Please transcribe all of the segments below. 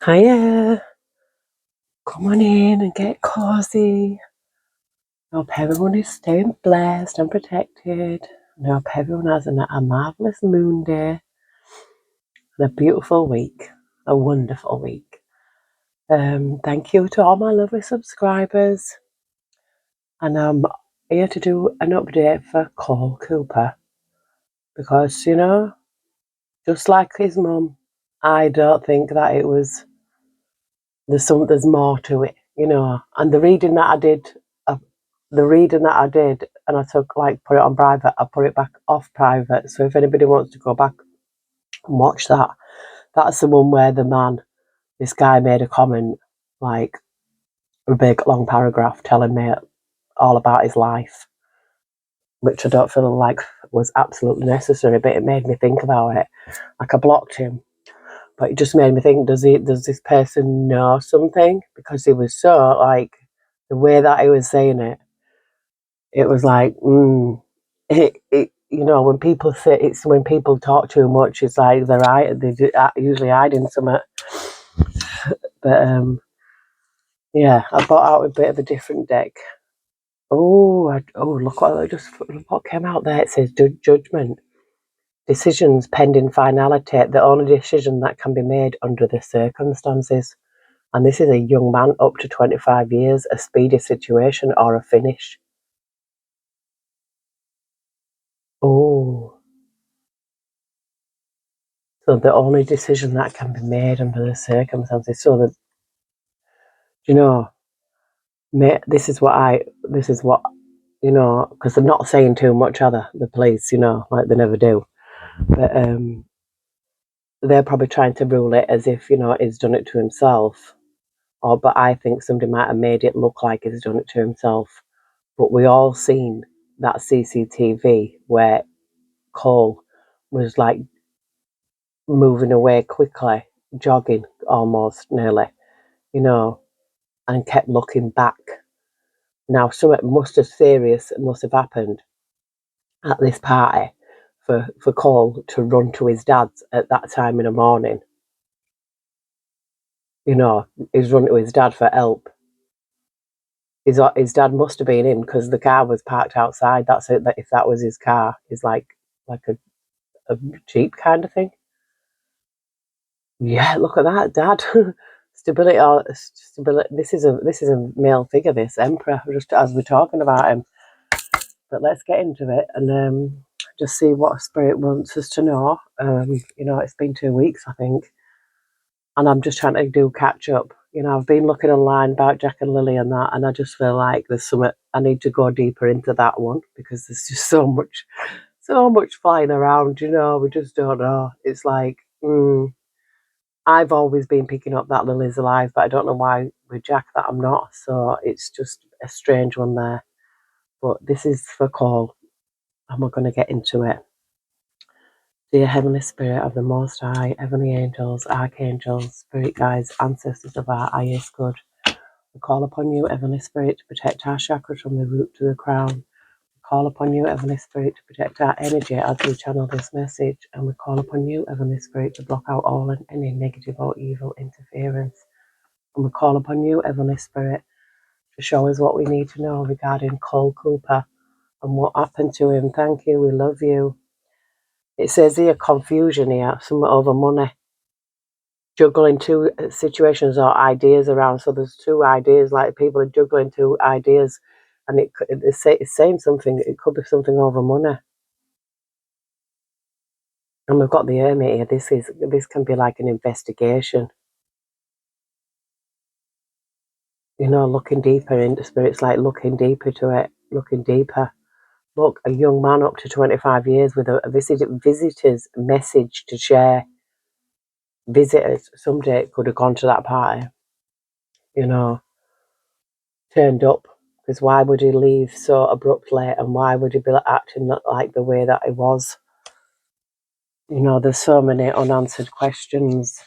Hiya, come on in and get cozy. I hope everyone is staying blessed and protected. I hope everyone has a marvellous moon day and a beautiful week, a wonderful week. Thank you to all my lovely subscribers. And I'm here to do an update for Cole Cooper because, just like his mum, I don't think that it was, there's more to it, and the reading that I did, and I took put it on private. I put it back off private. So if anybody wants to go back and watch that, that's the one where this guy made a comment, like a big long paragraph telling me all about his life, which I don't feel like was absolutely necessary, but it made me think about it. Like I blocked him, but it just made me think: does this person know something? Because he was so the way that he was saying it. It was like, when people say when people talk too much, it's like they're usually hiding something. But yeah, I bought out a bit of a different deck. Look what came out there. It says judgment, decisions pending finality, the only decision that can be made under the circumstances. And this is a young man up to 25 years, a speedy situation or a finish. Oh. So the only decision that can be made under the circumstances. So that, this is what, because they're not saying too much, are they? The police, like they never do. But they're probably trying to rule it as if, he's done it to himself. But I think somebody might have made it look like he's done it to himself. But we all seen that CCTV where Cole was moving away quickly, jogging almost nearly, and kept looking back. Now, something serious must have happened at this party for Cole to run to his dad's at that time in the morning. He's run to his dad for help. His dad must have been in because the car was parked outside. That's it. If that was his car, it's like a Jeep kind of thing. Yeah, look at that, Dad. Stability. This is a male figure. This emperor, just as we're talking about him. But let's get into it and just see what spirit wants us to know. It's been 2 weeks, I think, and I'm just trying to do catch up. I've been looking online about Jack and Lily and that, and I just feel like there's something I need to go deeper into that one because there's just so much flying around. We just don't know. It's like I've always been picking up that Lily's alive, but I don't know why with Jack that I'm not. So it's just a strange one there. But this is for Cole, and we're going to get into it. Dear Heavenly Spirit of the Most High, Heavenly Angels, Archangels, Spirit Guides, Ancestors of our highest good, we call upon you, Heavenly Spirit, to protect our chakras from the root to the crown. We call upon you, Heavenly Spirit, to protect our energy as we channel this message. And we call upon you, Heavenly Spirit, to block out all and any negative or evil interference. And we call upon you, Heavenly Spirit, to show us what we need to know regarding Cole Cooper and what happened to him. Thank you, we love you. It says here confusion here, some over money. Juggling two situations or ideas around. So there's two ideas, like people are juggling two ideas, and it's saying something. It could be something over money. And we've got the hermit here. This can be like an investigation. Looking deeper into spirits, like looking deeper to it, looking deeper. Look, a young man up to 25 years with a visitor's message to share. Visitors, someday could have gone to that party, turned up, because why would he leave so abruptly, and why would he be acting like the way that he was? There's so many unanswered questions.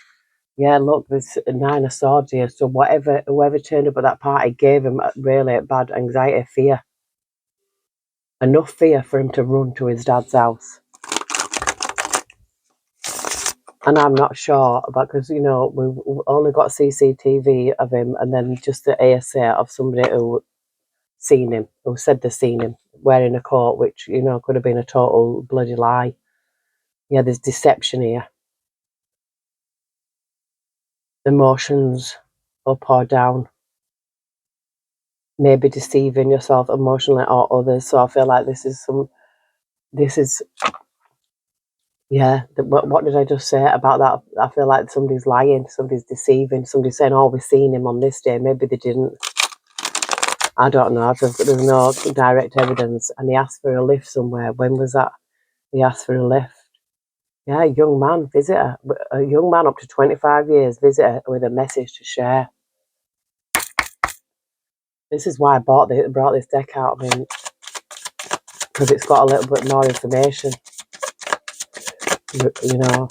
Yeah, look, there's a 9 of Swords here, so whoever turned up at that party gave him really bad anxiety, fear. Enough fear for him to run to his dad's house. And I'm not sure, because you know we've only got CCTV of him, and then just the ASA of somebody who seen him, who said they've seen him wearing a coat, which you know could have been a total bloody lie. Yeah, there's deception here. Emotions up or down, maybe deceiving yourself emotionally or others. So I feel like this is yeah. What did I just say about that? I feel like somebody's lying, somebody's deceiving, somebody's saying, "Oh, we've seen him on this day." Maybe they didn't. I don't know. There's no direct evidence. And he asked for a lift somewhere. When was that? He asked for a lift. Yeah, a young man, visitor. A young man up to 25 years, visitor with a message to share. This is why I brought this deck out. I mean, because it's got a little bit more information. You know,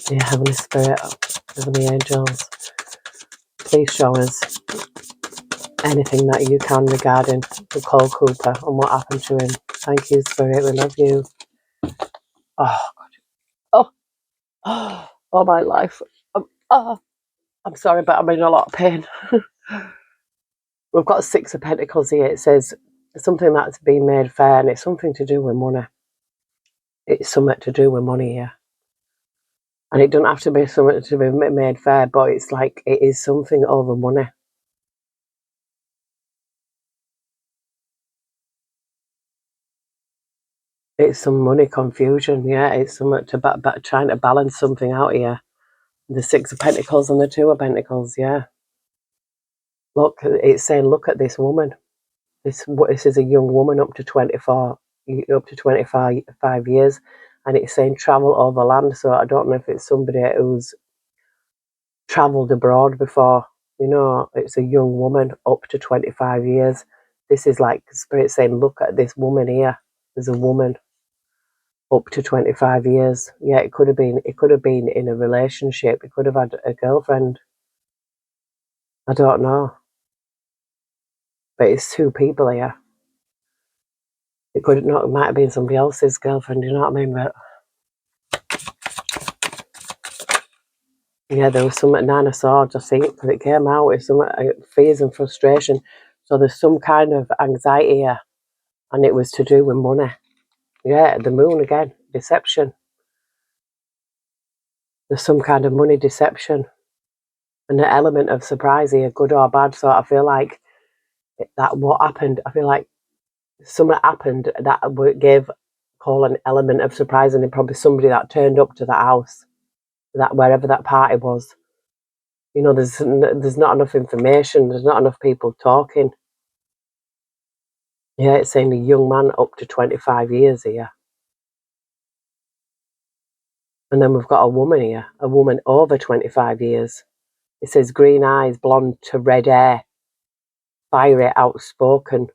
the Heavenly Spirit, Heavenly Angels, please show us anything that you can regarding the Cole Cooper and what happened to him. Thank you, Spirit. We love you. Oh, oh, oh, my life. Oh, I'm sorry, but I'm in a lot of pain. We've got 6 of Pentacles here. It says something that's been made fair, and it's something to do with money. It's something to do with money here. And it doesn't have to be something to be made fair, but it's like it is something over money. It's some money confusion, yeah. It's something to trying to balance something out here. The 6 of Pentacles and the 2 of Pentacles, yeah. Look, it's saying, look at this woman. This is a young woman up to 25 years, and it's saying travel overland. So I don't know if it's somebody who's travelled abroad before. You know, it's a young woman up to 25 years. This is like Spirit saying, look at this woman here. There's a woman up to 25 years. Yeah, it could have been in a relationship. It could have had a girlfriend. I don't know. But it's 2 people here. It could not, it might have been somebody else's girlfriend, you know what I mean? But yeah, there was some 9 of Swords, I think, because it came out with some fears and frustration. So there's some kind of anxiety here, and it was to do with money. Yeah, the Moon again, deception. There's some kind of money deception, and the element of surprise here, good or bad. So I feel like that what happened, I feel like something happened that gave Cole an element of surprise, and probably somebody that turned up to that house, that wherever that party was. You know, there's not enough information. There's not enough people talking. Yeah, it's saying a young man up to 25 years here. And then we've got a woman here, a woman over 25 years. It says green eyes, blonde to red hair, fiery, outspoken.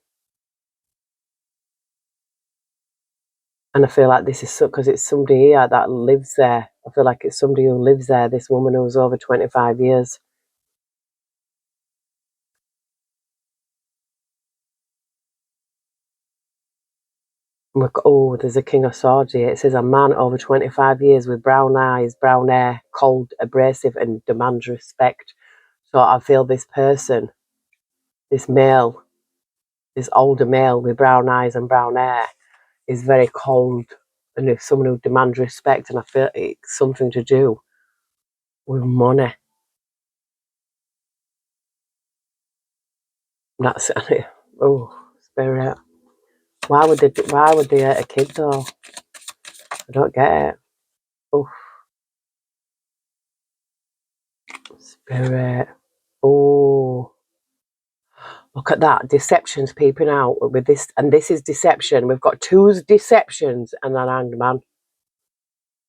And I feel like this is because it's somebody here that lives there. I feel like it's somebody who lives there, this woman who's over 25 years. Oh, there's a King of Swords here. It says a man over 25 years with brown eyes, brown hair, cold, abrasive, and demands respect. So I feel this person, this male, this older male with brown eyes and brown hair is very cold, and if someone who demands respect, and I feel it's something to do with money. That's it. Oh, Spirit. Why would they hurt a kid though? I don't get it. Oh, Spirit. Oh, look at that. Deception's peeping out with this, and this is deception. We've got 2 deceptions and an hanged man.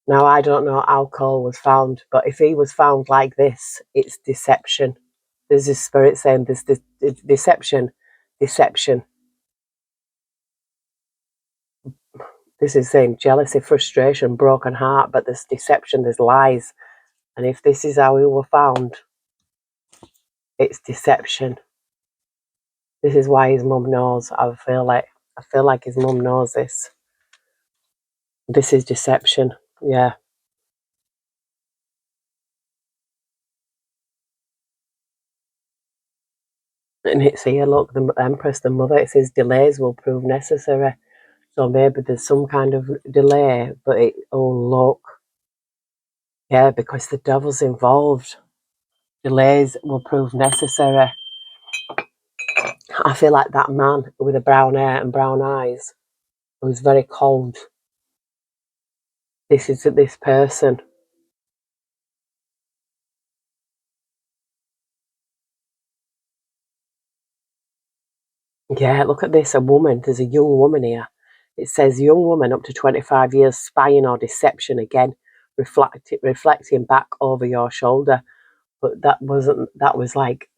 Now, I don't know how Cole was found, but if he was found like this, it's deception. There's this Spirit saying this deception. This is saying jealousy, frustration, broken heart, but there's deception, there's lies. And if this is how we were found, it's deception. This is why his mum knows. I feel like his mum knows this. This is deception. Yeah. And it's here, look, the Empress, the mother, it says delays will prove necessary. So maybe there's some kind of delay, but oh, look. Yeah, because the devil's involved. Delays will prove necessary. I feel like that man with the brown hair and brown eyes who's very cold. This is this person. Yeah, look at this, a woman. There's a young woman here. It says young woman up to 25 years spying or deception again, reflecting back over your shoulder. But that was like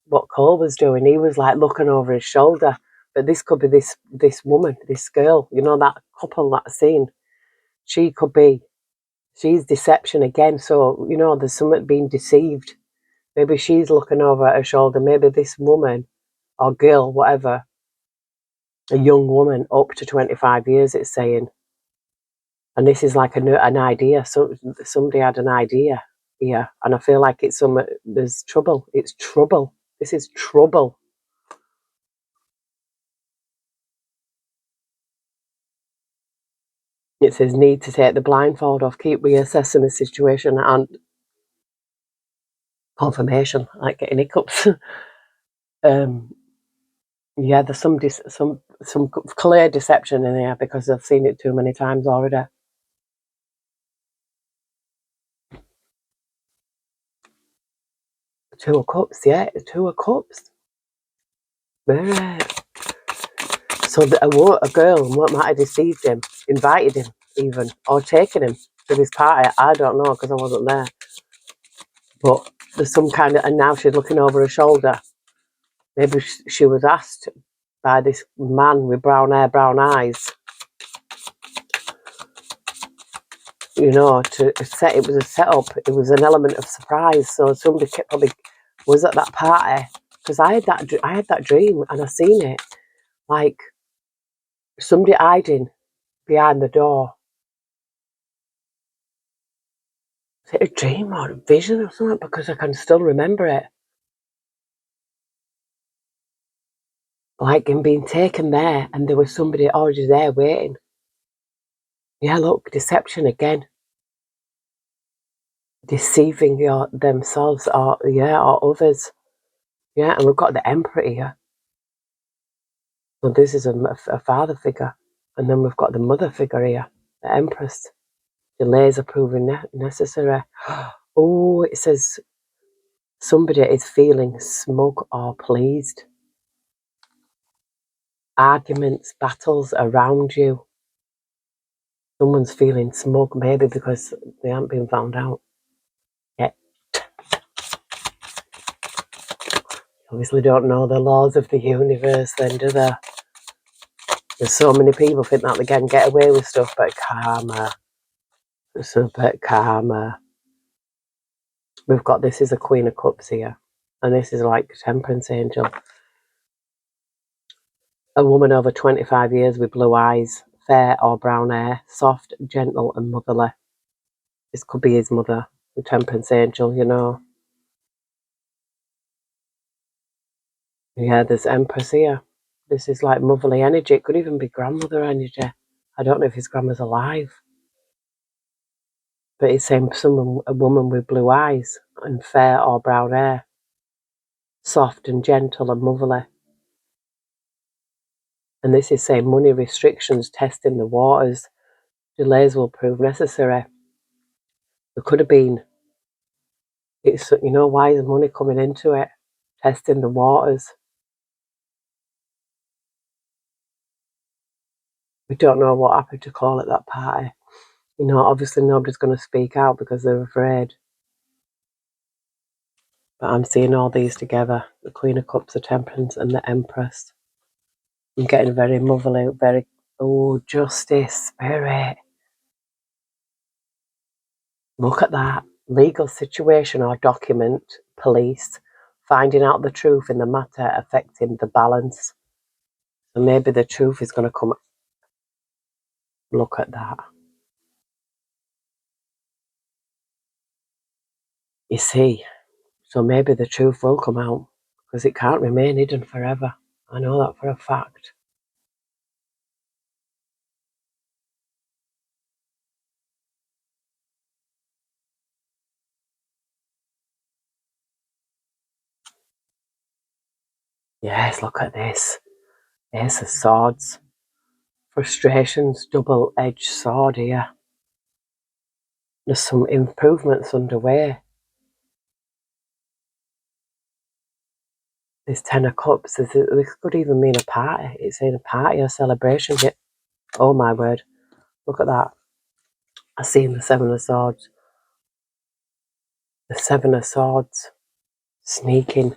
what Cole was doing. He was like looking over his shoulder. But this could be this woman, this girl, that couple that scene. She could be, she's deception again. So, there's someone being deceived. Maybe she's looking over her shoulder. Maybe this woman or girl, whatever, a young woman up to 25 years, it's saying. And this is like an idea. So somebody had an idea here. And I feel like there's trouble. It's trouble. This is trouble. It says need to take the blindfold off, keep reassessing the situation and confirmation, like getting hiccups. Yeah, there's some clear deception in here because I've seen it too many times already. Two of Cups, yeah, Two of Cups. Right. So a girl might have deceived him, invited him even, or taken him to this party. I don't know because I wasn't there. But there's some kind of, and now she's looking over her shoulder. Maybe she was asked by this man with brown hair, brown eyes, to set. It was a setup. It was an element of surprise. So somebody probably was at that party because I had that dream and I seen it like somebody hiding behind the door. Is it a dream or a vision or something? Because I can still remember it. Like him being taken there and there was somebody already there waiting. Yeah, look, deception again. Deceiving themselves or others. Yeah, and we've got the Emperor here. So this is a father figure. And then we've got the mother figure here, the Empress. Delays are proving necessary. Oh, it says somebody is feeling smug or pleased. Arguments, battles around you. Someone's feeling smug, maybe because they haven't been found out yet. Obviously don't know the laws of the universe then, do they? There's so many people think that they can get away with stuff, but karma. It's a bit karma. We've got, this is a Queen of Cups here. And this is like Temperance Angel. A woman over 25 years with blue eyes, fair or brown hair, soft, gentle and motherly. This could be his mother, the Temperance Angel, Yeah, there's Empress here. This is like motherly energy. It could even be grandmother energy. I don't know if his grandma's alive. But it's saying a woman with blue eyes and fair or brown hair. Soft and gentle and motherly. And this is saying money restrictions, testing the waters. Delays will prove necessary. There could have been, why is money coming into it? Testing the waters. We don't know what happened to Cole at that party. Obviously nobody's going to speak out because they're afraid. But I'm seeing all these together. The Queen of Cups, the Temperance and the Empress. I'm getting very motherly, justice, spirit. Look at that. Legal situation or document, police, finding out the truth in the matter affecting the balance. And maybe the truth is going to come. Look at that. You see, so maybe the truth will come out. because it can't remain hidden forever. I know that for a fact. Yes, look at this. Ace of Swords. Frustrations, double-edged sword here. There's some improvements underway. This Ten of Cups, this could even mean a party. It's in a party or celebration. Oh my word. Look at that. I seen the Seven of Swords. The Seven of Swords. Sneaking.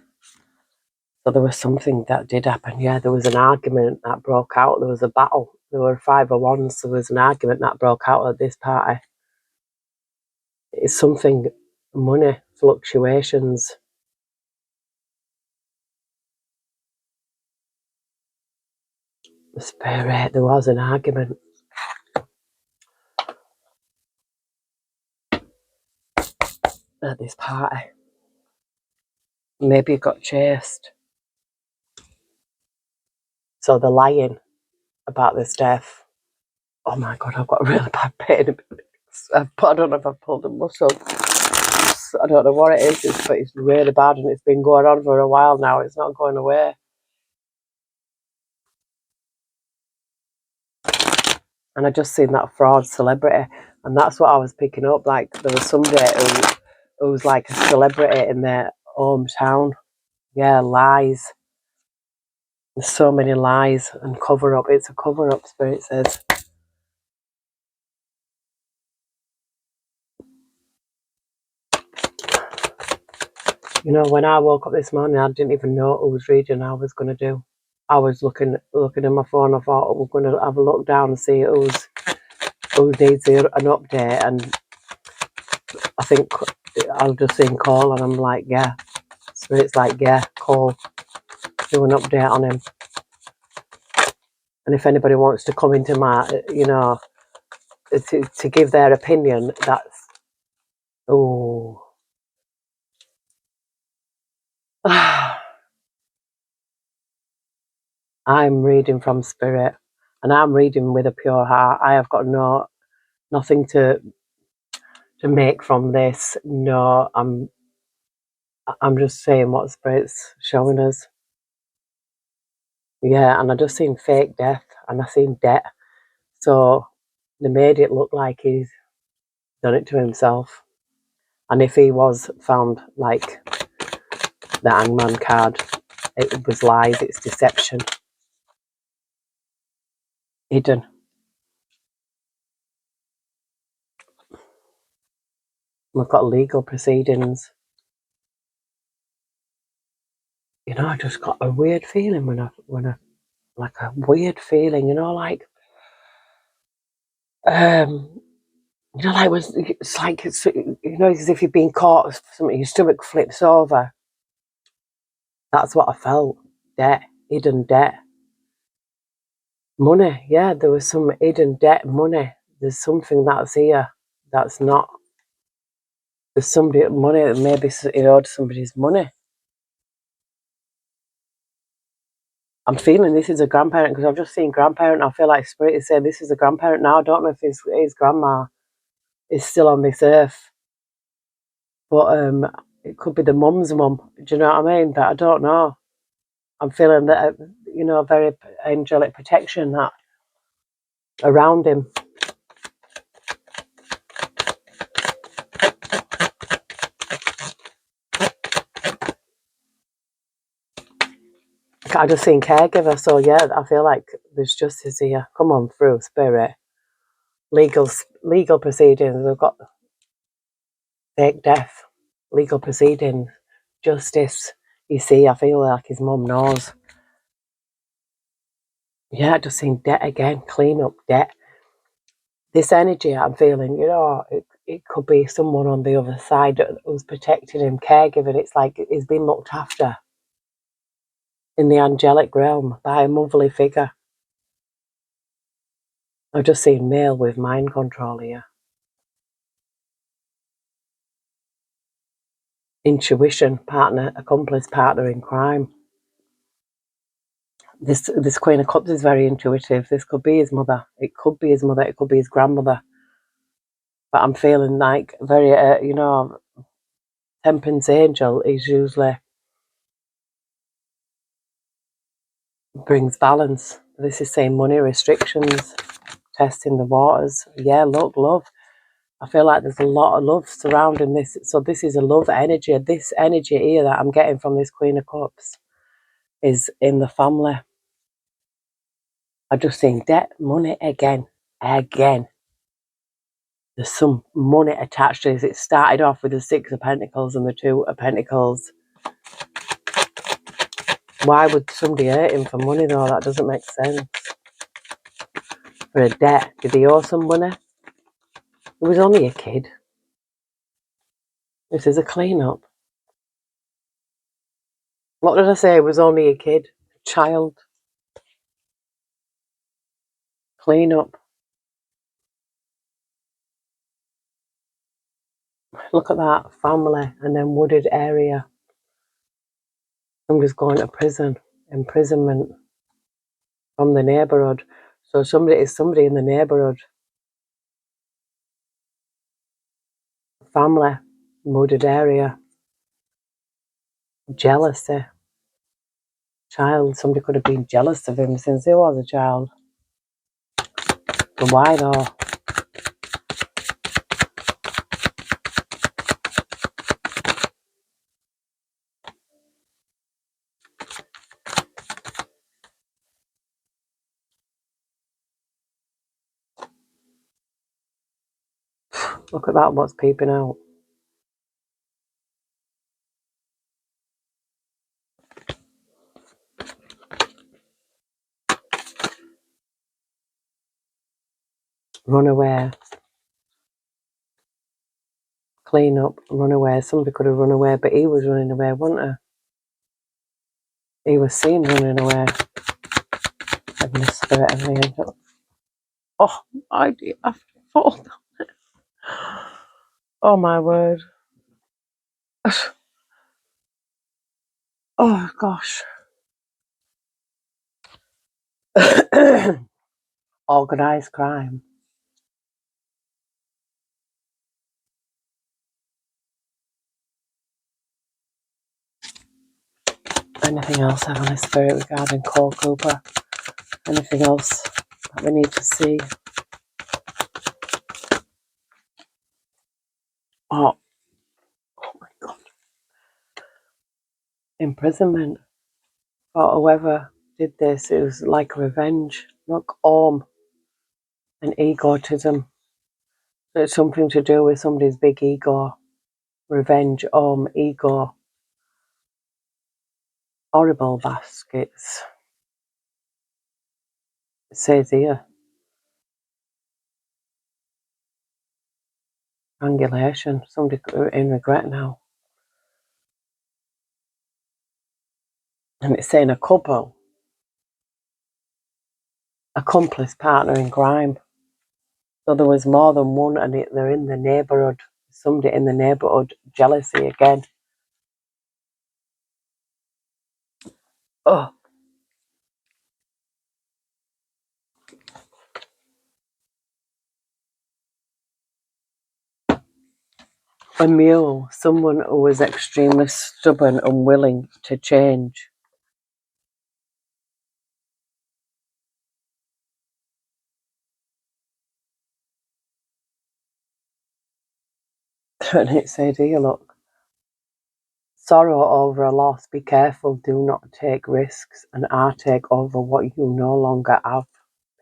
So there was something that did happen. Yeah, there was an argument that broke out. There was a battle. There were 5 of Wands. There was an argument that broke out at this party. It's something, money, fluctuations. The Spirit, there was an argument. At this party. Maybe it got chased. So they're lying about this death. Oh my God, I've got a really bad pain. I don't know if I've pulled a muscle. I don't know what it is, but it's really bad and it's been going on for a while now. It's not going away. And I just seen that fraud celebrity, and that's what I was picking up. Like there was somebody who was like a celebrity in their hometown. Yeah, lies. There's so many lies and cover up. It's a cover up, Spirit says. You know, when I woke up this morning, I didn't even know what I was reading. I was going to do. I was looking at my phone. I thought we're going to have a look down and see who needs an update. And I think I'll just seen call, and I'm like, yeah. Spirit's like, yeah, call, do an update on him. And if anybody wants to come into my, you know, to give their opinion, that's oh. I'm reading from Spirit, and I'm reading with a pure heart. I have got nothing to make from this. No, I'm just saying what Spirit's showing us. Yeah, and I just seen fake death, and I seen debt. So they made it look like he's done it to himself. And if he was found like the Hangman card, it was lies, it's deception. Hidden. We've got legal proceedings. You know, I just got a weird feeling when I like a weird feeling, you know, like you know, like it's like it's, you know, as if you've been caught with something, your stomach flips over. That's what I felt. Debt, hidden debt. Money, yeah, there was some hidden debt, money. There's something that's here that's not. There's somebody money that maybe he owed somebody's money. I'm feeling this is a grandparent because I've just seen grandparent. I feel like Spirit is saying this is a grandparent now. I don't know if his grandma is still on this earth, but it could be the mum's mum. Do you know what I mean? But I don't know. I'm feeling that you know, very angelic protection that around him. I just seen caregiver, so yeah, I feel like there's justice here. Come on through, Spirit. Legal proceedings. We've got fake death, legal proceedings, justice. You see, I feel like his mum knows. Yeah, just seen debt again, clean up debt. This energy I'm feeling, you know, it could be someone on the other side who's protecting him, caregiving. It's like he's been looked after in the angelic realm by a motherly figure. I've just seen male with mind control here. intuition, partner, accomplice, partner in crime. This Queen of Cups is very intuitive. This could be his mother. It could be his mother. It could be his grandmother. But I'm feeling like very, Temperance Angel is usually brings balance. This is saying money restrictions, testing the waters. Yeah, look, love. I feel like there's a lot of love surrounding this. So this is a love energy. This energy here that I'm getting from this Queen of Cups is in the family. I just think debt, money again. There's some money attached to this. It started off with the Six of Pentacles and the Two of Pentacles. Why would somebody hurt him for money though? That doesn't make sense. For a debt, did he owe some money? He was only a kid. This is a clean-up. What did I say? He was only a kid. Child. Clean-up. Look at that. Family. And then wooded area. Somebody's going to prison. Imprisonment. From the neighbourhood. So somebody in the neighbourhood. Family. Wooded area. Jealousy. Child. Somebody could have been jealous of him since he was a child. But why though? Look at that, what's peeping out. Run away. Clean up, run away. Somebody could have run away, but he was running away, wasn't he? He was seen running away. And the spirit of the angel. Oh, I fall. Oh my word. Oh gosh. Organised crime. Anything else, Heavenly Spirit, regarding Cole Cooper? Anything else that we need to see? Oh my God. Imprisonment. For whoever did this, it was like revenge. Look, and egotism. So it's something to do with somebody's big ego. Revenge, ego. Horrible baskets. It says here. Strangulation. Somebody in regret now. And it's saying a couple. Accomplice, partner in crime. So there was more than one, and they're in the neighbourhood. Somebody in the neighbourhood. Jealousy again. Oh. A mule. Someone who was extremely stubborn and willing to change. And it said here, look. Sorrow over a loss. Be careful. Do not take risks and take over what you no longer have.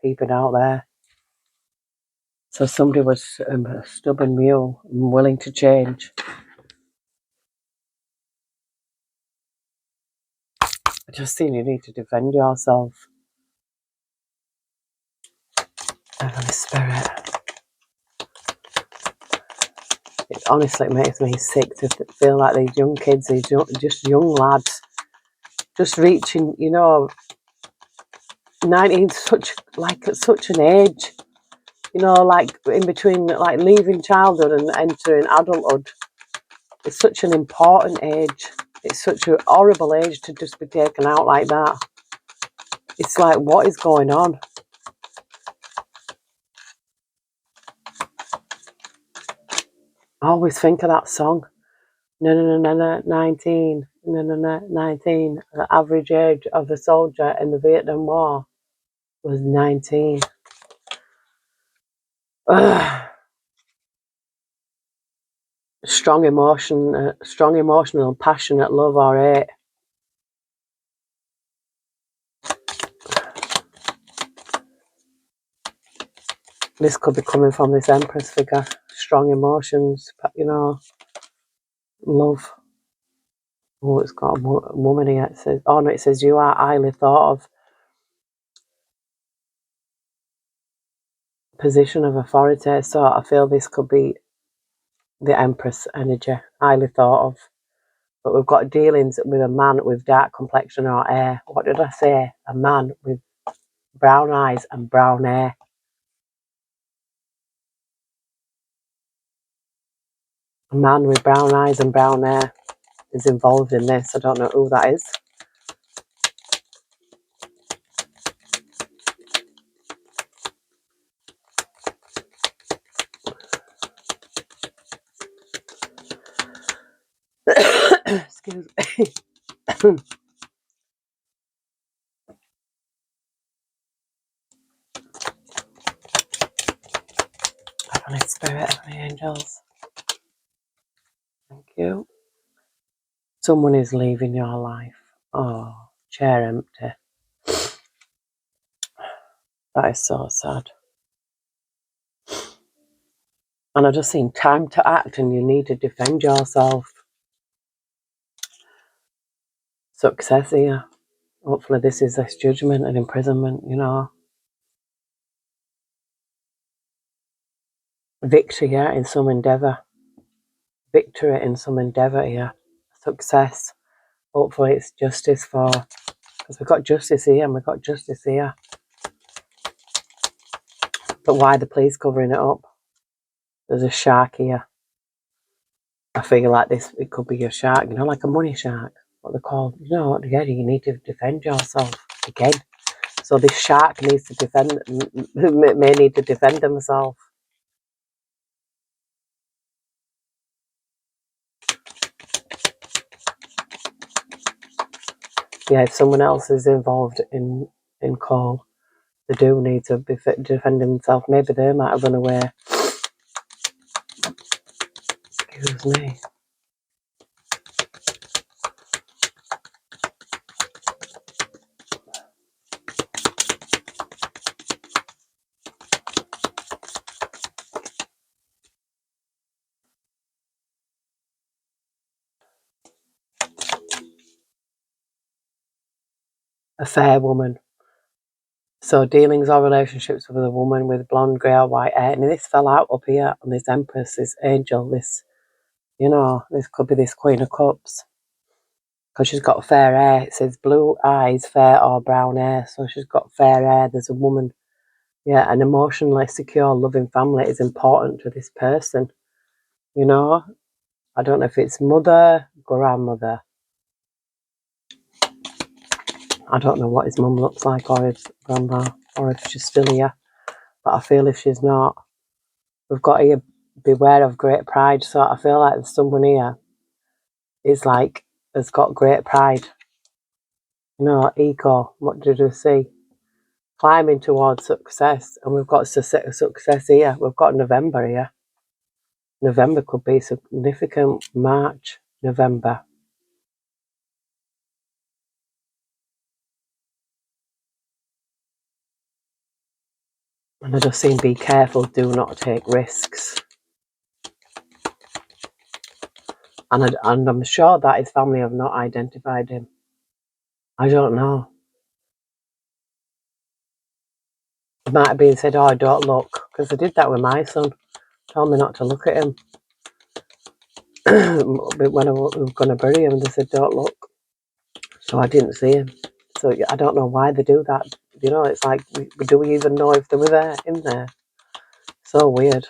Peeping out there. So somebody was a stubborn mule and willing to change. I just think you need to defend yourself. Heavenly Spirit. It honestly makes me sick to feel like these young kids, just young lads, just reaching, 19, at such an age, like in between, like leaving childhood and entering adulthood. It's such an important age. It's such a horrible age to just be taken out like that. It's like, what is going on? I always think of that song. No, no, no, no, no, 19. No, no, no, 19. The average age of a soldier in the Vietnam War was 19. Ugh. Strong emotional, passionate love or hate. This could be coming from this Empress figure. Strong emotions, you know, love. Oh, it's got a woman here. It says, oh no, it says you are highly thought of. Position of authority. So I feel this could be the Empress energy, highly thought of. But we've got dealings with a man with dark complexion or hair. What did I say? A man with brown eyes and brown hair. A man with brown eyes and brown hair is involved in this. I don't know who that is. Excuse me. Heavenly Spirit, Heavenly Angels. Thank you. Someone is leaving your life. Oh, chair empty. That is so sad. And I just seen time to act and you need to defend yourself. Success here. Hopefully this is this judgment and imprisonment, you know. Victory here in some endeavour. Victory in some endeavour here. Success. Hopefully it's justice for, because we've got justice here and we've got justice here. But why the police covering it up? There's a shark here. I feel like this, it could be a shark, you know, like a money shark. What they're called. You know, again, you need to defend yourself. Again. So this shark needs to defend, may need to defend themselves. Yeah, if someone else is involved in call, they do need to defend themselves. Maybe they might have run away. Excuse me. A fair woman. So dealings or relationships with a woman with blonde, grey or white hair. And this fell out up here on this Empress, this angel, this, you know, this could be this Queen of Cups. Because she's got fair hair. It says blue eyes, fair or brown hair. So she's got fair hair. There's a woman. Yeah, an emotionally secure, loving family is important to this person. You know, I don't know if it's mother, grandmother. I don't know what his mum looks like or his grandma or if she's still here. But I feel if she's not, we've got here, beware of great pride. So I feel like there's someone here is like, has got great pride. You know, ego. What did we see? Climbing towards success. And we've got success here. We've got November here. November could be significant. March, November. And I just seen be careful, do not take risks. And I'm sure that his family have not identified him. I don't know. It might have been said, oh, don't look. Because they did that with my son. Told me not to look at him. When I was going to bury him, they said, don't look. So I didn't see him. So I don't know why they do that. You know, it's like, do we even know if they were there, in there? So weird.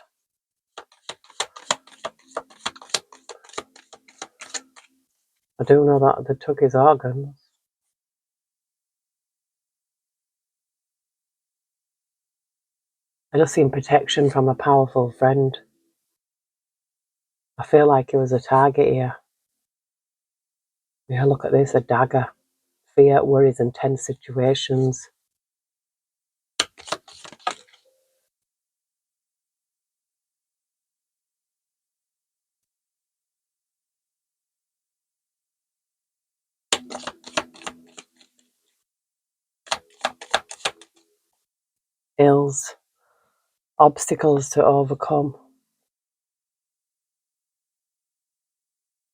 I do know that they took his organs. I just seen protection from a powerful friend. I feel like he was a target here. Yeah, look at this, a dagger. Fear, worries, and tense situations. Ills, obstacles to overcome.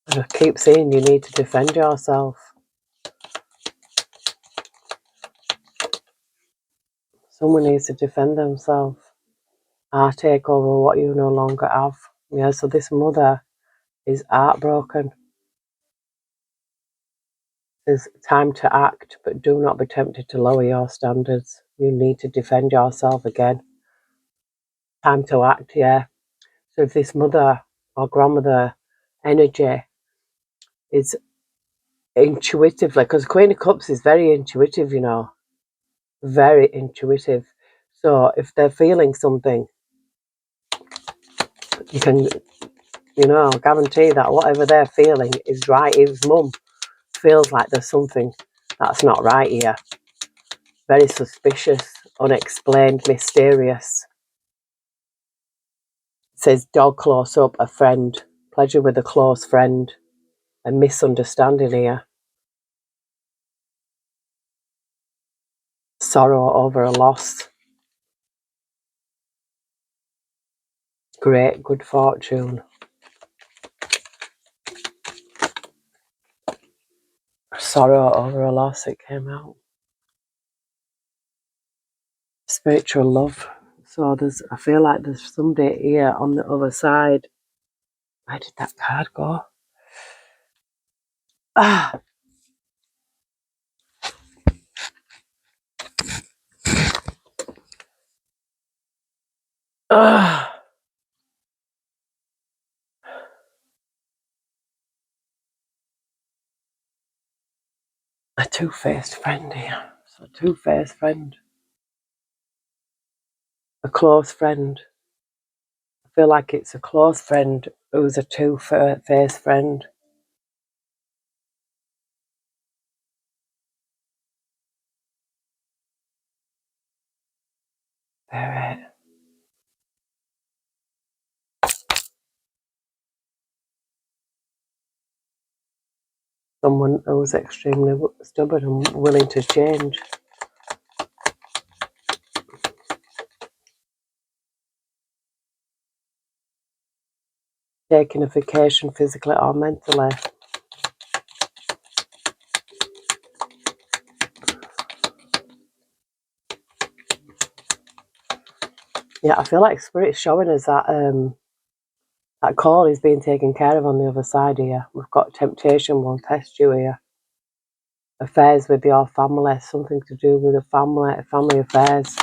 And I keep saying you need to defend yourself. Someone needs to defend themselves. I take over what you no longer have. Yeah, so this mother is heartbroken. There's time to act, but do not be tempted to lower your standards. You need to defend yourself again. Time to act, yeah. So if this mother or grandmother energy is intuitively, because Queen of Cups is very intuitive, you know, very intuitive. So if they're feeling something, you can, guarantee that whatever they're feeling is right. If mum feels like there's something that's not right here, very suspicious, unexplained, mysterious. It says dog close up, a friend, pleasure with a close friend, a misunderstanding here. Sorrow over a loss. Great good fortune. Sorrow over a loss, it came out. Spiritual love. So I feel like there's somebody here on the other side. Where did that card go? Ah, ah. A two-faced friend here. So a two-faced friend. A close friend. I feel like it's a close friend who's a two-faced friend. Very. Someone who's extremely stubborn and willing to change. Taking a vacation physically or mentally. Yeah, I feel like Spirit's showing us that that call is being taken care of on the other side here. We've got temptation will test you here. Affairs with your family, something to do with the family affairs.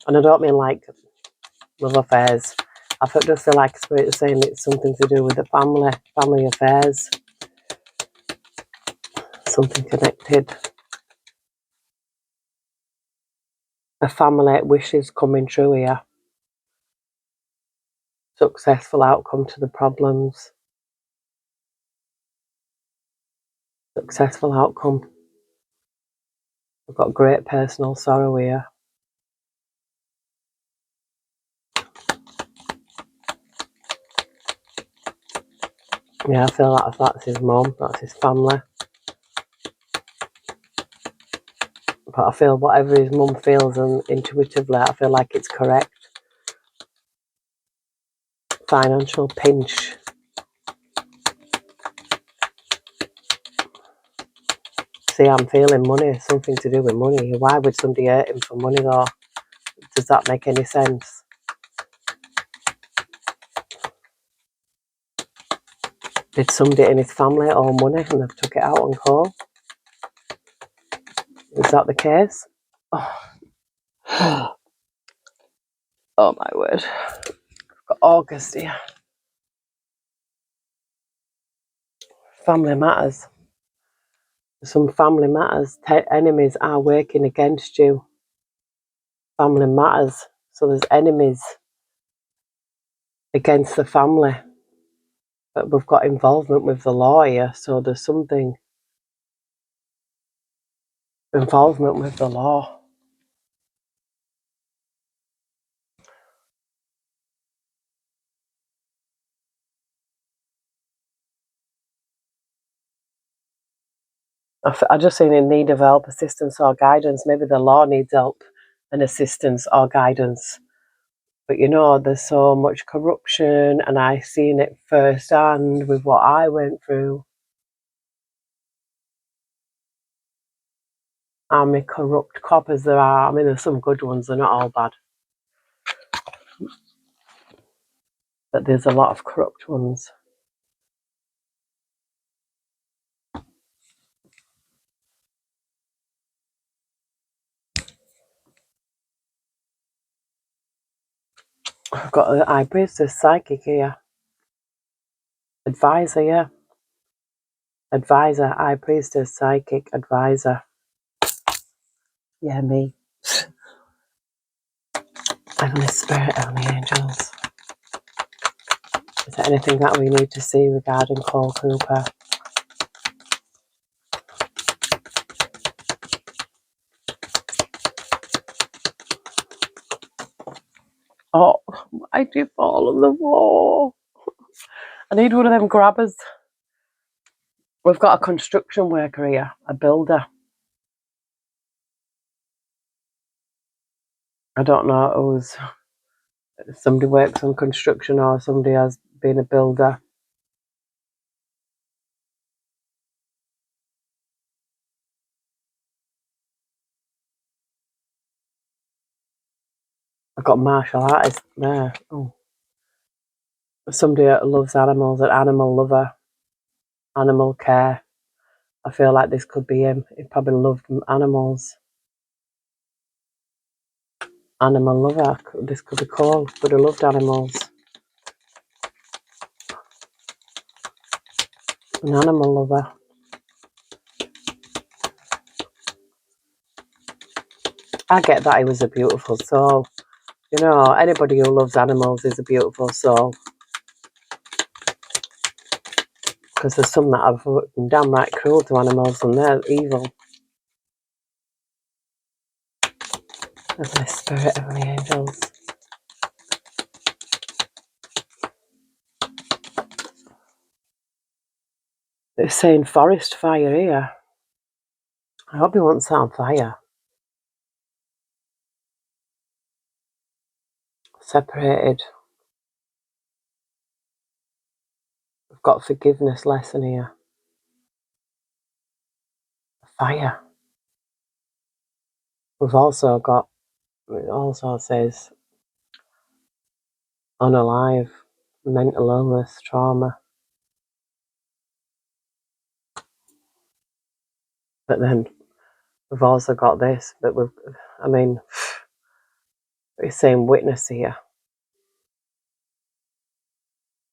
And I don't mean like love affairs. I just feel like Spirit is saying it's something to do with the family affairs. Something connected. A family wishes coming true here. Successful outcome to the problems. Successful outcome. We've got great personal sorrow here. Yeah, I feel like that's his mum, that's his family. But I feel whatever his mum feels, and intuitively I feel like it's correct. Financial pinch. See, I'm feeling money, something to do with money. Why would somebody hurt him for money though? Does that make any sense? Did somebody in his family owe money and they've took it out on call? Is that the case? Oh, oh my word. I've got August here. Family matters. Some family matters. Enemies are working against you. Family matters. So there's enemies against the family. But we've got involvement with the lawyer, so there's something involvement with the law. I just seen in need of help, assistance or guidance. Maybe the law needs help and assistance or guidance. But you know, there's so much corruption, and I seen it firsthand with what I went through. How many corrupt coppers there are. I mean, there's some good ones, they're not all bad. But there's a lot of corrupt ones. I've got the High Priestess Psychic here. Advisor, yeah. Advisor, High Priestess Psychic Advisor. Yeah, me. Heavenly Spirit, Heavenly Angels. Is there anything that we need to see regarding Cole Cooper? Oh, I do fall on the floor. I need one of them grabbers. We've got a construction worker here, a builder. I don't know who's somebody works on construction or somebody has been a builder. I've got martial artist there. Oh. Somebody that loves animals, an animal lover, animal care. I feel like this could be him. He probably loved animals. Animal lover. This could be Cole. Could have loved animals. An animal lover. I get that he was a beautiful soul. You know, anybody who loves animals is a beautiful soul. Because there's some that are downright cruel to animals and they're evil. Heavenly Spirit, Heavenly Angels. It's saying forest fire here. I hope he won't set on fire. Separated. We've got forgiveness lesson here. Fire. We've also got, it also says unalive, mental illness, trauma. But then we've also got this, but it's saying witness here.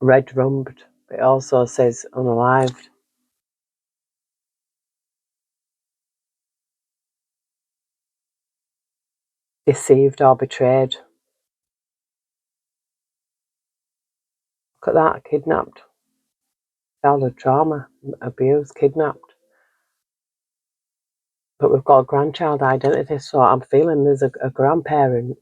Red rumbed. It also says unalived. Deceived or betrayed. Look at that, kidnapped. Childhood trauma, abuse, kidnapped. But we've got a grandchild identity, so I'm feeling there's a grandparent.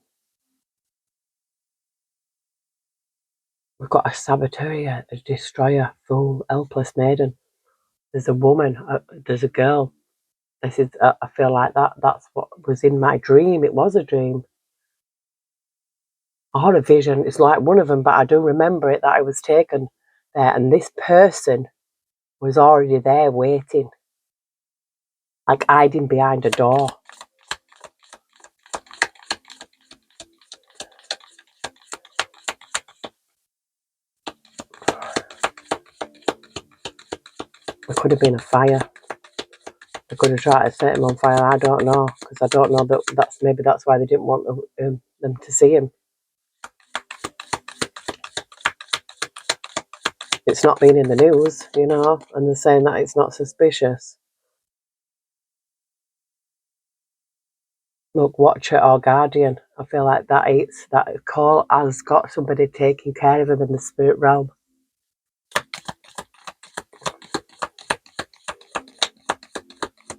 We've got a saboteur here, a destroyer, fool, helpless maiden. There's a woman, there's a girl. This is, I feel like that's what was in my dream. It was a dream. Or a vision. It's like one of them, but I do remember it that I was taken there. And this person was already there waiting. Like hiding behind a door. It could have been a fire. They could have tried to set him on fire. I don't know, because I don't know that's why they didn't want them to see him. It's not been in the news, you know, and they're saying that it's not suspicious. Look, Watcher or Guardian. I feel like that call has got somebody taking care of him in the spirit realm.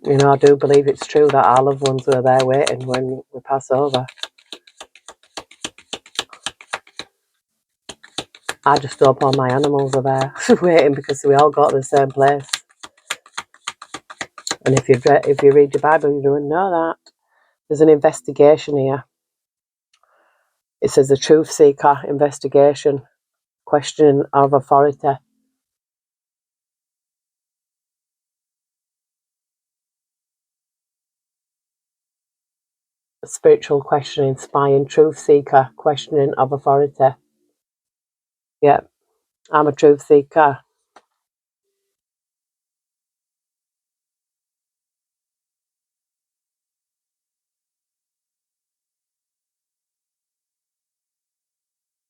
You know, I do believe it's true that our loved ones were there waiting when we pass over. I just hope all my animals are there waiting, because we all go to the same place. And if you read your Bible, you don't know that. There's an investigation here. It says the truth seeker investigation, questioning of authority. Spiritual questioning, spying, truth seeker, questioning of authority. Yeah, I'm a truth seeker.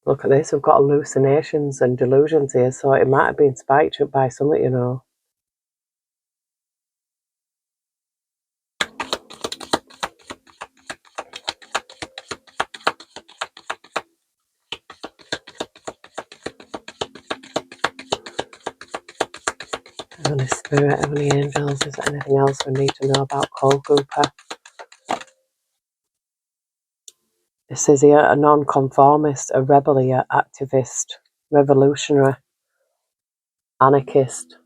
Look at this, we've got hallucinations and delusions here, so it might have been spiked up by something, you know. Heavenly Spirit, Heavenly Angels, is there anything else we need to know about Cole Cooper? It says here, a non-conformist, a rebel here, activist, revolutionary, anarchist.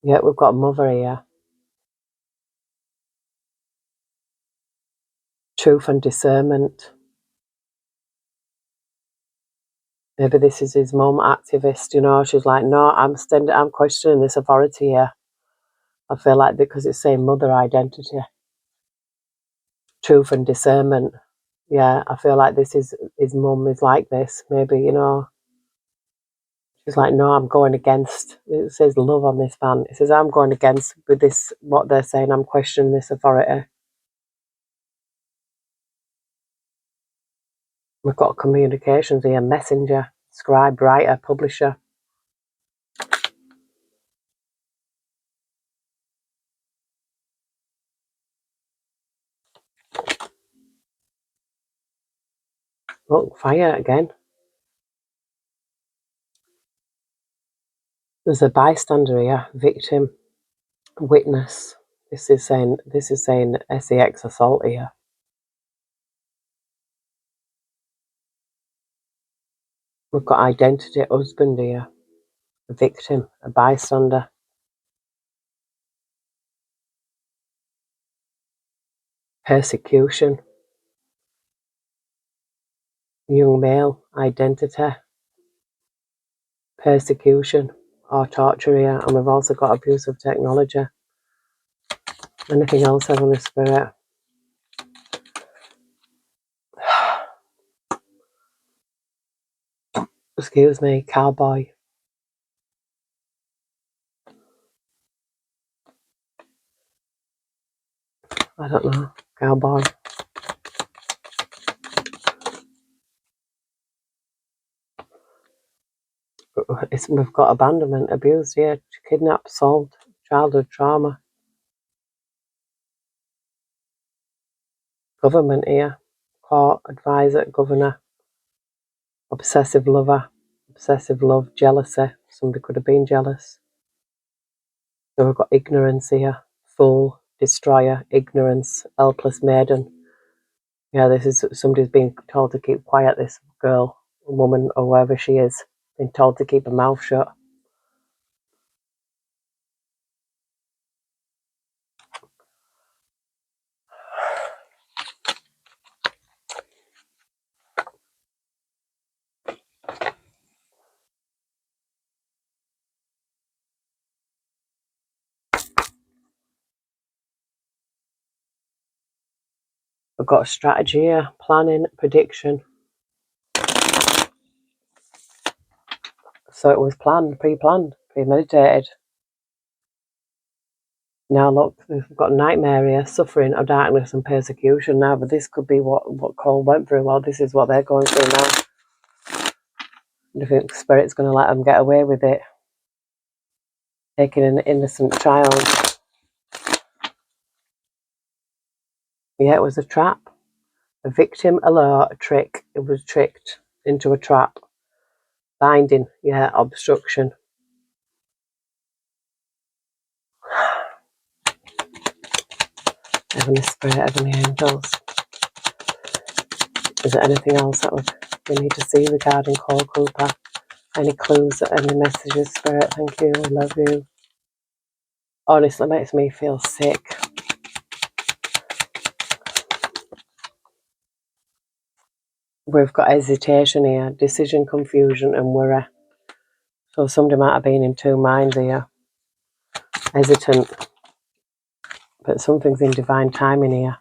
Yeah, we've got a mother here. Truth and discernment. Maybe this is his mum, activist, you know. She's like, no, I'm questioning this authority here. I feel like, because it's saying mother identity. Truth and discernment. Yeah, I feel like this is his mum is like this. Maybe, you know. She's like, no, I'm going against. It says love on this man. It says I'm going against with this, what they're saying. I'm questioning this authority. We've got communications here, messenger, scribe, writer, publisher. Look, fire again. There's a bystander here, victim, witness. This is saying sex assault here. We've got identity, husband here, a victim, a bystander. Persecution. Young male, identity. Persecution or torture here. And we've also got abuse of technology. Anything else, Heavenly Spirit? Excuse me, cowboy. I don't know, cowboy. We've got abandonment, abuse, yeah, kidnap, assault, childhood trauma. Government here, court, advisor, governor, obsessive lover, obsessive love, jealousy. Somebody could have been jealous. So we've got ignorance here, fool, destroyer, ignorance, helpless maiden. Yeah, this is somebody's being told to keep quiet, this girl, woman, or whoever she is, been told to keep her mouth shut. We've got a strategy here, planning, prediction. So it was planned, pre-planned, premeditated. Now look, we've got nightmare here, suffering of darkness and persecution now, but this could be what Cole went through. Well, this is what they're going through now. Do you think Spirit's going to let them get away with it? Taking an innocent child. Yeah, it was a trap. A victim alert, a trick. It was tricked into a trap. Binding, yeah, obstruction. Heavenly Spirit, Heavenly Angels. Is there anything else that we need to see regarding Cole Cooper? Any clues, any messages, Spirit? Thank you, I love you. Honestly, it makes me feel sick. We've got hesitation here, decision, confusion and worry. So somebody might have been in two minds here. Hesitant. But something's in divine timing here.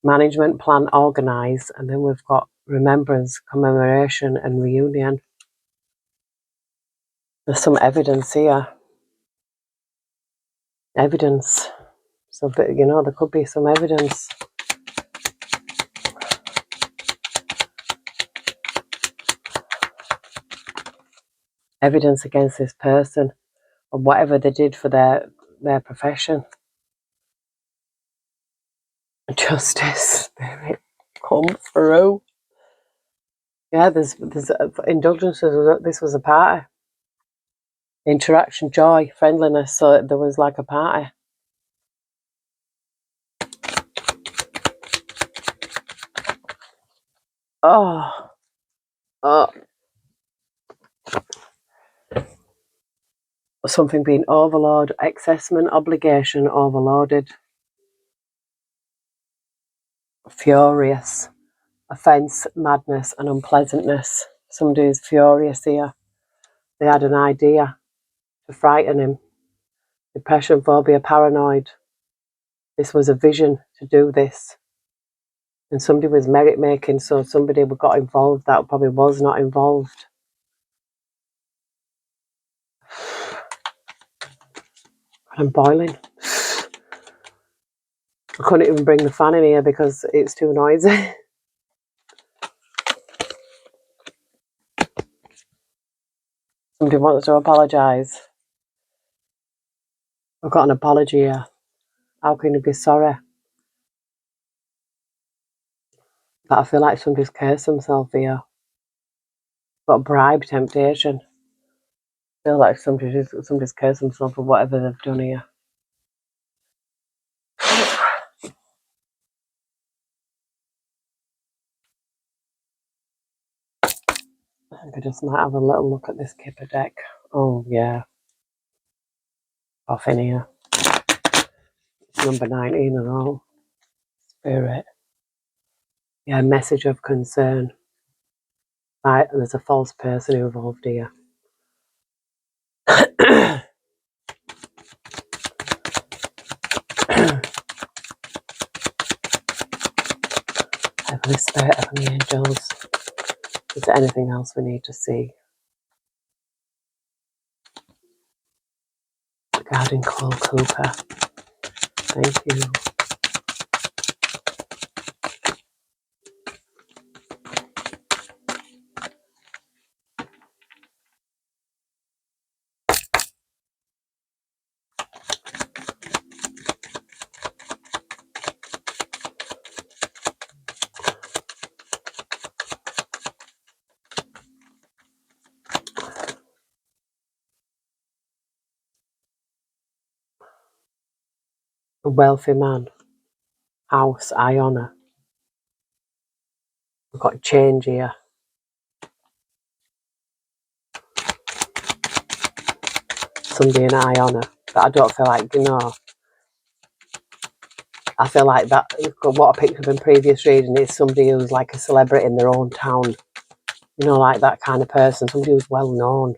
Management, plan, organise. And then we've got remembrance, commemoration and reunion. There's some evidence here. Evidence. So, you know, there could be some evidence. Evidence against this person or whatever they did for their profession. Justice, Spirit, come through. Yeah, there's indulgences. This was a party. Interaction, joy, friendliness. So there was like a party. Oh. Something being overloaded, accessment, obligation, overloaded. Furious. Offence, madness and unpleasantness. Somebody is furious here. They had an idea to frighten him. Depression, phobia, paranoid. This was a vision to do this. And somebody was merit making, so somebody got involved that probably was not involved. I'm boiling. I couldn't even bring the fan in here because it's too noisy. Somebody wants to apologise. I've got an apology here. How can you be sorry? But I feel like somebody's cursed themselves here. Got bribe, temptation. I feel like somebody's cursed themselves for whatever they've done here. I think I just might have a little look at this Kipper deck. Oh, yeah. Off in here. It's number 19 and all. Spirit. Yeah, message of concern. Right, and there's a false person involved here. Heavenly Spirit, Heavenly Angels. Is there anything else we need to see? Regarding Cole Cooper. Thank you. A wealthy man. House, I honour. We've got change here. Somebody in I honour. But I don't feel like, I feel like that, what I picked up in previous reading is somebody who's like a celebrity in their own town. Like that kind of person. Somebody who's well known.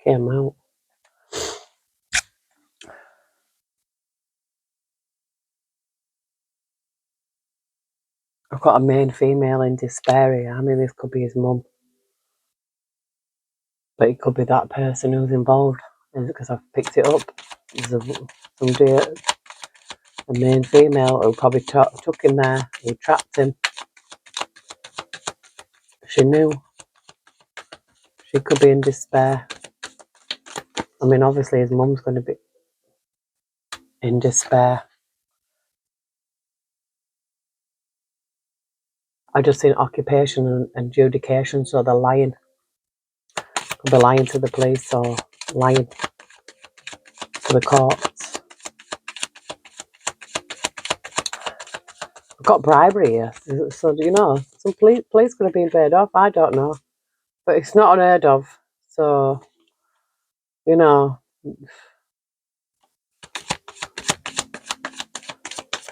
Came out. I've got a main female in despair here. I mean, this could be his mum. But it could be that person who's involved. Because I've picked it up. There's somebody A main female who probably took him there, who trapped him. She knew. She could be in despair. I mean, obviously his mum's going to be in despair. I just seen occupation and adjudication, so they're lying. Could be lying to the police or lying to the courts. I've got bribery here, so you know, some police could have been paid off. I don't know, but it's not unheard of. So, you know,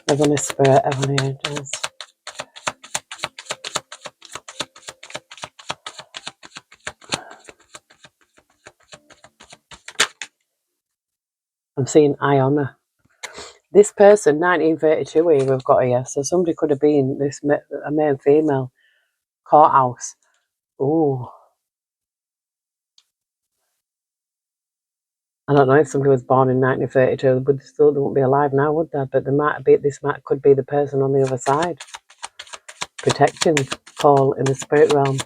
Heavenly Spirit, Heavenly Angels. I'm seeing Iona. This person, 1932, here we've got here. So somebody could have been a male female courthouse. Oh, I don't know if somebody was born in 1932, but they still wouldn't be alive now, would they? But could be the person on the other side, protecting call in the spirit realm.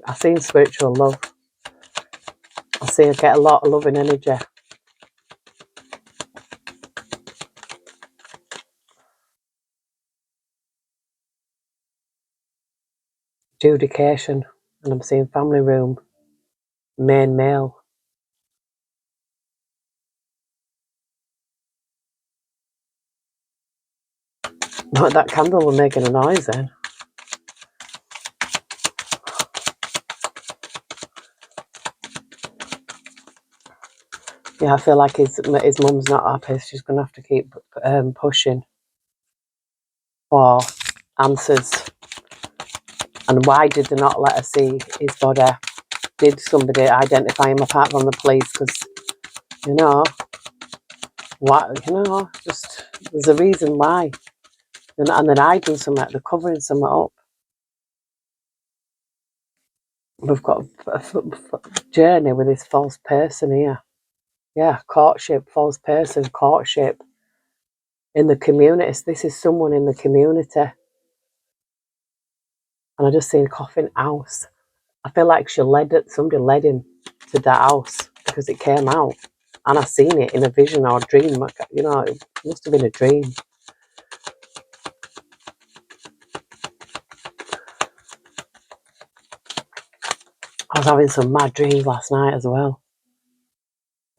I see spiritual love. I get a lot of loving energy. Adjudication, and I'm seeing family room, main male. But that candle was making a noise then. Yeah, I feel like his mum's not happy. She's going to have to keep pushing for answers. And why did they not let her see his body? Did somebody identify him apart from the police? Because, you know, just there's a reason why. And they're hiding something, they're covering something up. We've got a journey with this false person here. Yeah, courtship, false person, courtship. In the community, this is someone in the community. And I just seen coffin house. I feel like somebody led him to that house because it came out. And I seen it in a vision or a dream. You know, it must have been a dream. I was having some mad dreams last night as well.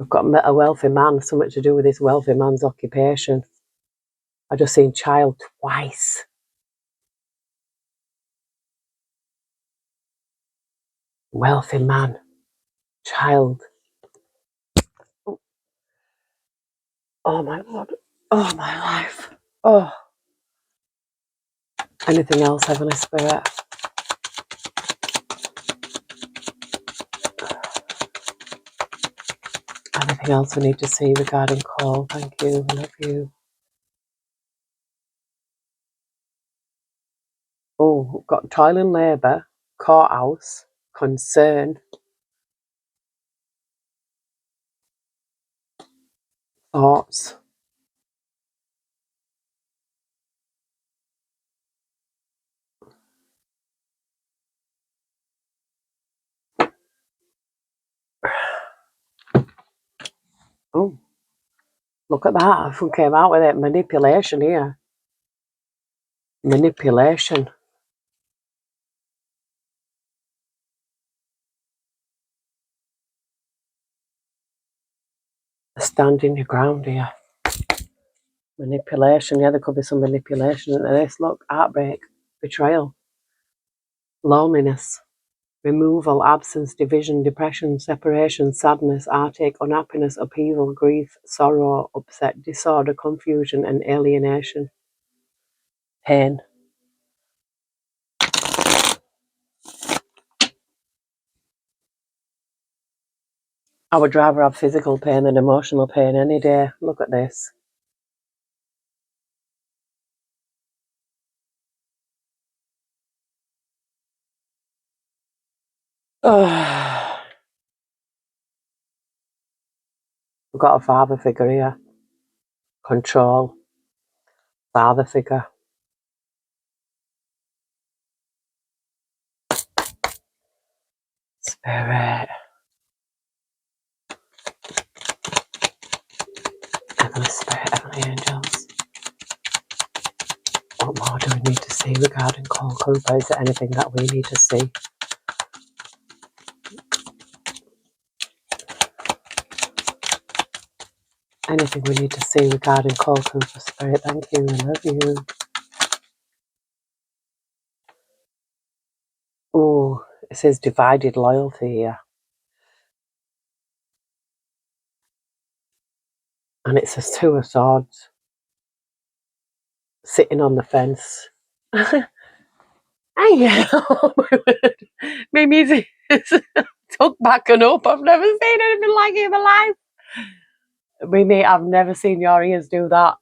We've got a wealthy man, something to do with this wealthy man's occupation. I just seen child twice. Wealthy man, child. Oh my Lord. Oh my life. Oh. Anything else, Heavenly Spirit? Anything else we need to see regarding call? Thank you. I love you. Oh, we've got toil and labour, courthouse, concern, thoughts. Oh, look at that. Who came out with it? Manipulation here. Manipulation. Standing your ground here. Manipulation. Yeah, there could be some manipulation into this. Look, heartbreak, betrayal, loneliness, removal, absence, division, depression, separation, sadness, heartache, unhappiness, upheaval, grief, sorrow, upset, disorder, confusion, and alienation. Pain. I would rather have physical pain than emotional pain any day. Look at this. Oh. We've got a father figure here. Control. Father figure. Spirit. Heavenly Spirit, Heavenly Angels. What more do we need to see regarding Cole Cooper? Is there anything that we need to see? Anything we need to see regarding Cole Cooper? Spirit, thank you, I love you. Oh, it says divided loyalty here. And it says Two of Swords. Sitting on the fence. Oh my word. My music is tucked back and up. I've never seen anything like it in my life. Mimi, I've never seen your ears do that.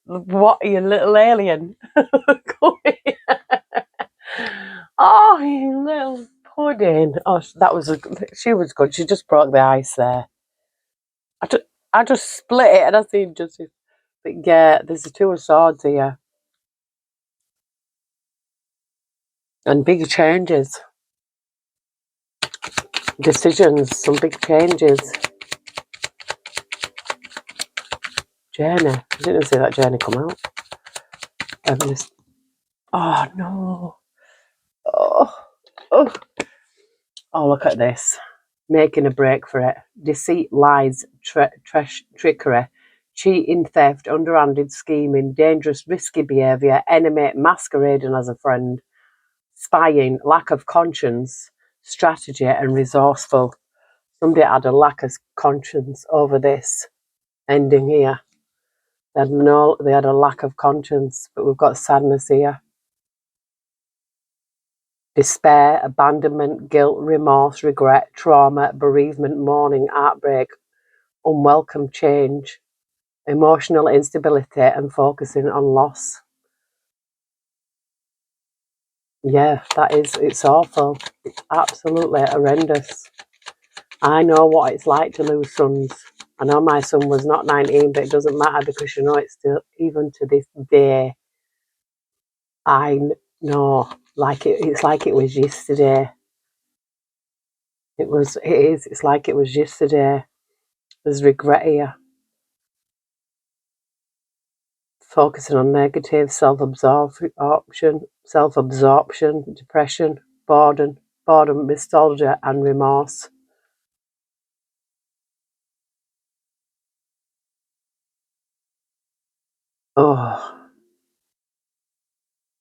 What are you, little alien? Come here. Oh, you little pudding. Oh, she was good. She just broke the ice there. I just split it and I seen Justice. But yeah, there's the Two of Swords here. And big changes. Decisions, some big changes. Journey. I didn't see that journey come out. Oh no. Oh. Oh. Oh, look at this. Making a break for it. Deceit, lies, trickery, cheating, theft, underhanded scheming, dangerous, risky behaviour, enemy masquerading as a friend, spying, lack of conscience, strategy and resourceful. Somebody had a lack of conscience over this ending here. They had a lack of conscience, but we've got sadness here. Despair, abandonment, guilt, remorse, regret, trauma, bereavement, mourning, heartbreak, unwelcome change, emotional instability and focusing on loss. Yeah, it's awful. It's absolutely horrendous. I know what it's like to lose sons. I know my son was not 19, but it doesn't matter because it's still, even to this day, I know, it's like it was yesterday. It's like it was yesterday. There's regret here. Focusing on negative, self-absorption, depression, boredom, nostalgia and remorse. Oh,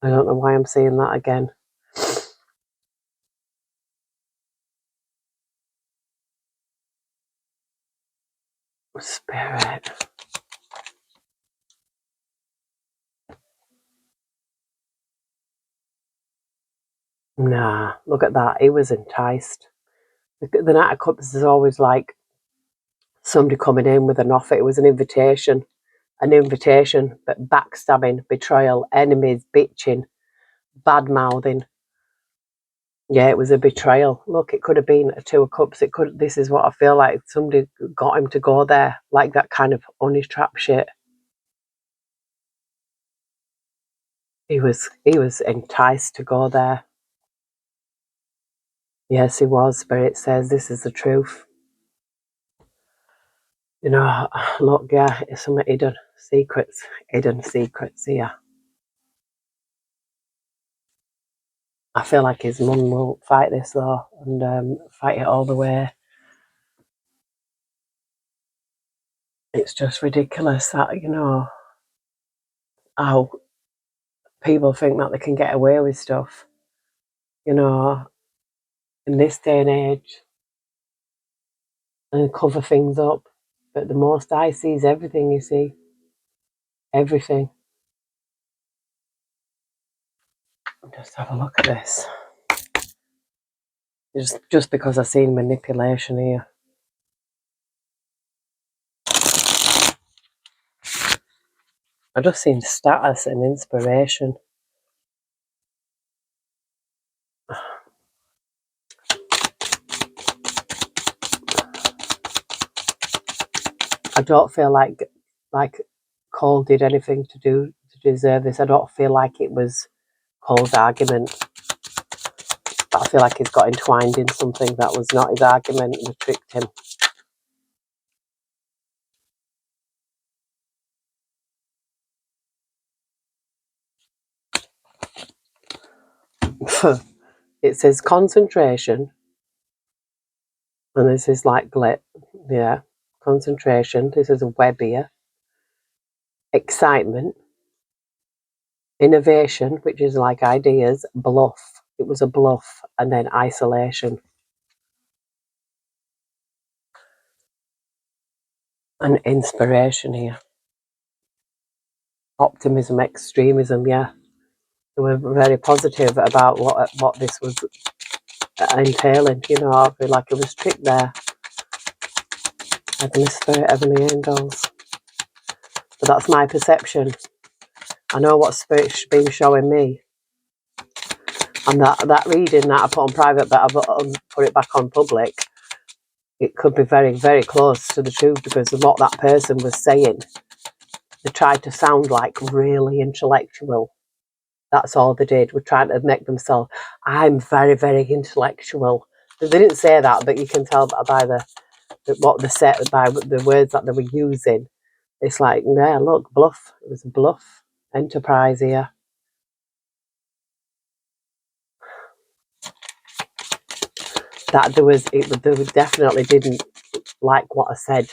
I don't know why I'm seeing that again. Spirit. Nah, look at that. He was enticed. The Knight of Cups is always like somebody coming in with an offer. It was an invitation, but backstabbing, betrayal, enemies, bitching, bad mouthing. Yeah, it was a betrayal. Look, it could have been a Two of Cups. This is what I feel like. Somebody got him to go there, like that kind of honey trap shit. He was enticed to go there. Yes, he was. Spirit says this is the truth. You know, look, yeah, it's some hidden secrets here. I feel like his mum will fight this though, and fight it all the way. It's just ridiculous that, how people think that they can get away with stuff, in this day and age, and cover things up. But the most I see is everything, you see. Everything. Just have a look at this. Just because I've seen manipulation here. I've just seen status and inspiration. I don't feel like Cole did anything to do deserve this. I don't feel like it was Paul's argument, but I feel like he's got entwined in something that was not his argument and tricked him. It says concentration, and this is like glit. Yeah, concentration. This is a web here. Excitement, innovation, which is like ideas, bluff. It was a bluff, and then isolation. And inspiration here. Optimism, extremism, yeah. They were very positive about what this was entailing. You know, I feel like it was tricked there. Heavenly Spirit, Heavenly Angels. But that's my perception. I know what Spirit's been showing me. And that reading that I put on private, but I put it back on public, it could be very, very close to the truth, because of what that person was saying. They tried to sound like really intellectual. That's all they did. Were trying to make themselves, I'm very, very intellectual. They didn't say that, but you can tell by what they said, by the words that they were using. It's like, yeah, look, bluff. It was a bluff enterprise here. That they definitely didn't like what I said.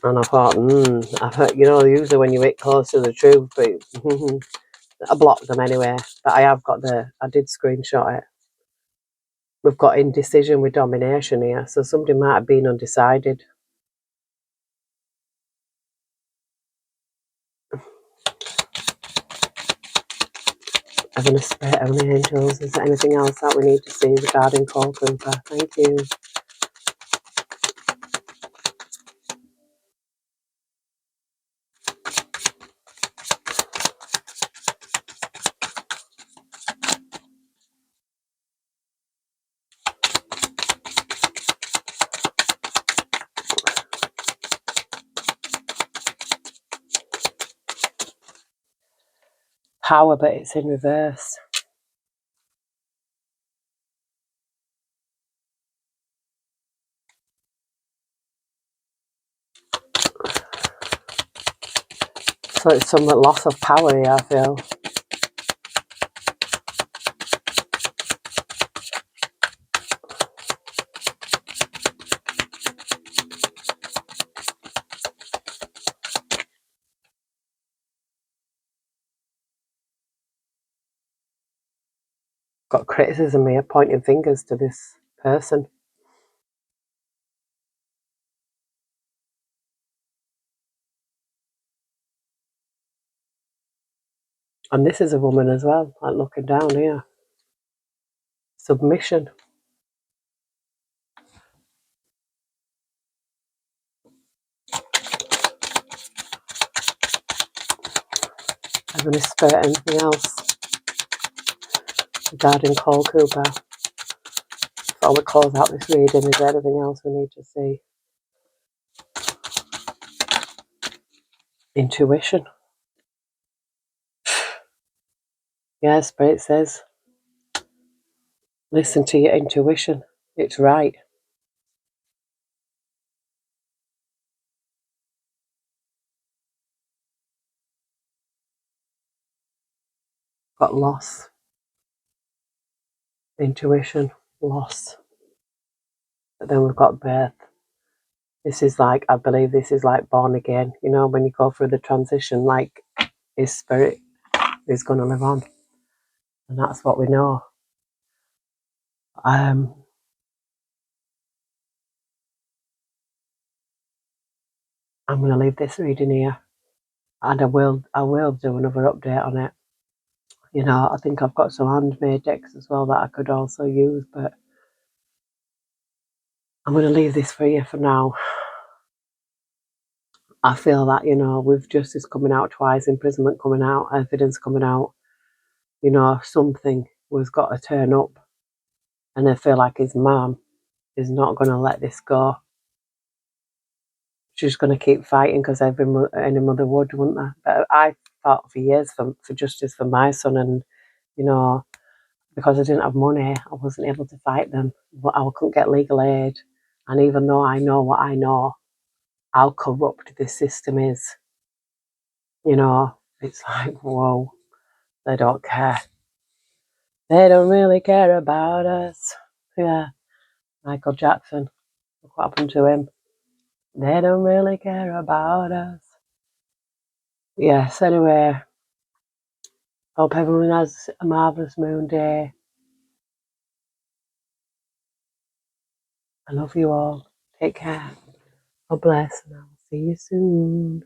And I thought, I've heard, usually when you hit close to the truth, but I blocked them anyway. But I did screenshot it. We've got indecision with domination here, so somebody might have been undecided. Heavenly Spirit, Heavenly Angels, is there anything else that we need to see regarding Cole Cooper? Thank you. Power, but it's in reverse. So it's some loss of power here, I feel. Got criticism here, pointing fingers to this person. And this is a woman as well, like looking down here. Submission. Heavenly Spirit, anything else regarding Cole Cooper? Before we close out this reading, is there anything else we need to see? Intuition. Yeah, Spirit says, listen to your intuition. It's right. Got loss. Intuition, loss. But then we've got birth. This is like, I believe this is like born again. You know, when you go through the transition, like his spirit is going to live on. And that's what we know. I'm going to leave this reading here. And I will do another update on it. You know, I think I've got some handmade decks as well that I could also use, but I'm going to leave this for you for now. I feel that, you know, with justice coming out twice, imprisonment coming out, evidence coming out, you know, something was got to turn up. And I feel like his mum is not going to let this go. she's going to keep fighting because any mother would, wouldn't they? But I fought for years for justice for my son, and you know, because I didn't have money, I wasn't able to fight them. But I couldn't get legal aid, and even though I know what I know, how corrupt this system is, you know, it's like, whoa, they don't care. They don't really care about us. Yeah, Michael Jackson. Look what happened to him. They don't really care about us. Yes, anyway, hope everyone has a marvellous moon day. I love you all. Take care. God bless, and I will see you soon.